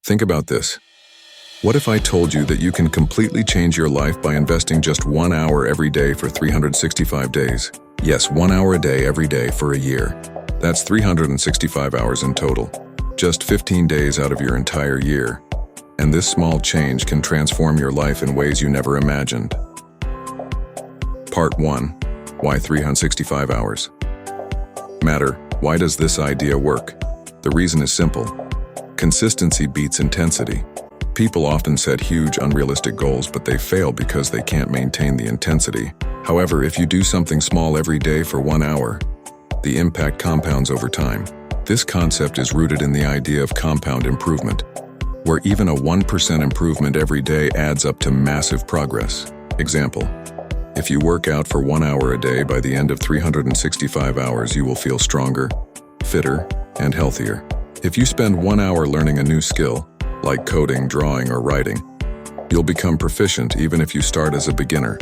Think about this. What if I told you that you can completely change your life by investing just 1 hour every day for 365 days? Yes, 1 hour a day every day for a year. That's 365 hours in total. Just 15 days out of your entire year. And this small change can transform your life in ways you never imagined. Part 1. Why 365 hours? Matter. Why does this idea work? The reason is simple. Consistency beats intensity. People often set huge, unrealistic goals, but they fail because they can't maintain the intensity. However, if you do something small every day for 1 hour, the impact compounds over time. This concept is rooted in the idea of compound improvement, where even a 1% improvement every day adds up to massive progress. Example: if you work out for 1 hour a day, by the end of 365 hours, you will feel stronger, fitter, and healthier. If you spend 1 hour learning a new skill, like coding, drawing, or writing, you'll become proficient even if you start as a beginner.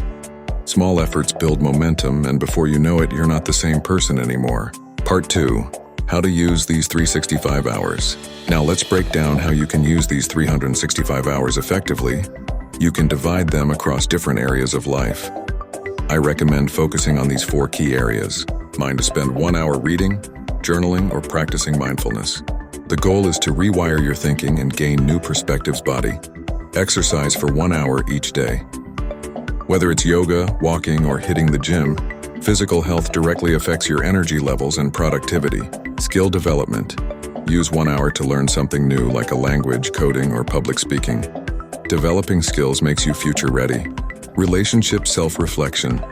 Small efforts build momentum, and before you know it, you're not the same person anymore. Part 2. How to use these 365 hours. Now let's break down how you can use these 365 hours effectively. You can divide them across different areas of life. I recommend focusing on these 4 key areas. Mine to spend 1 hour reading, journaling, or practicing mindfulness. The goal is to rewire your thinking and gain new perspectives. Body. Exercise for 1 hour each day. Whether it's yoga, walking, or hitting the gym, physical health directly affects your energy levels and productivity. Skill development. Use 1 hour to learn something new, like a language, coding, or public speaking. Developing skills makes you future ready. Relationship self-reflection.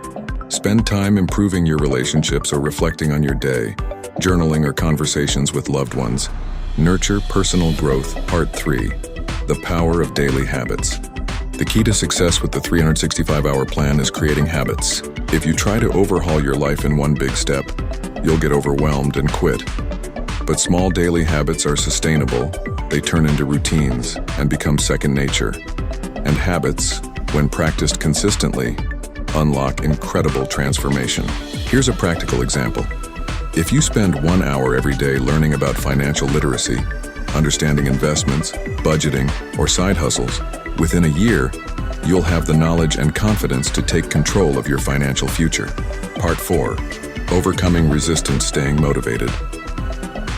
Spend time improving your relationships or reflecting on your day. Journaling or conversations with loved ones. Nurture personal growth. Part 3. The power of daily habits. The key to success with the 365-hour plan is creating habits. If you try to overhaul your life in one big step, you'll get overwhelmed and quit. But small daily habits are sustainable. They turn into routines and become second nature. And habits, when practiced consistently, unlock incredible transformation. Here's a practical example. If you spend 1 hour every day learning about financial literacy, understanding investments, budgeting, or side hustles, within a year, you'll have the knowledge and confidence to take control of your financial future. Part 4. Overcoming resistance, staying motivated.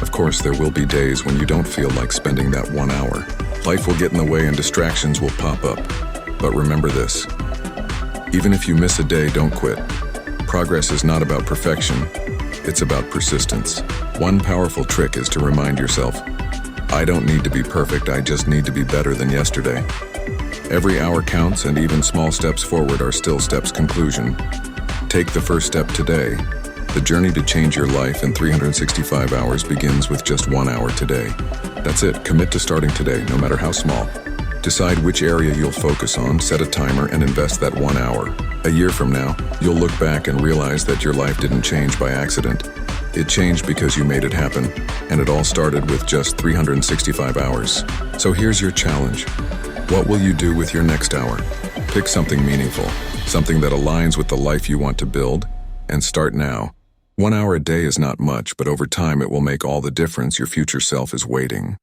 Of course, there will be days when you don't feel like spending that 1 hour. Life will get in the way and distractions will pop up. But remember this. Even if you miss a day, don't quit. Progress is not about perfection. It's about persistence. One powerful trick is to remind yourself, I don't need to be perfect, I just need to be better than yesterday. Every hour counts, and even small steps forward are still steps. Conclusion. Take the first step today. The journey to change your life in 365 hours begins with just 1 hour today. That's it. Commit to starting today, no matter how small. Decide which area you'll focus on, set a timer, and invest that 1 hour. A year from now, you'll look back and realize that your life didn't change by accident. It changed because you made it happen, and it all started with just 365 hours. So here's your challenge. What will you do with your next hour? Pick something meaningful, something that aligns with the life you want to build, and start now. 1 hour a day is not much, but over time it will make all the difference. Your future self is waiting.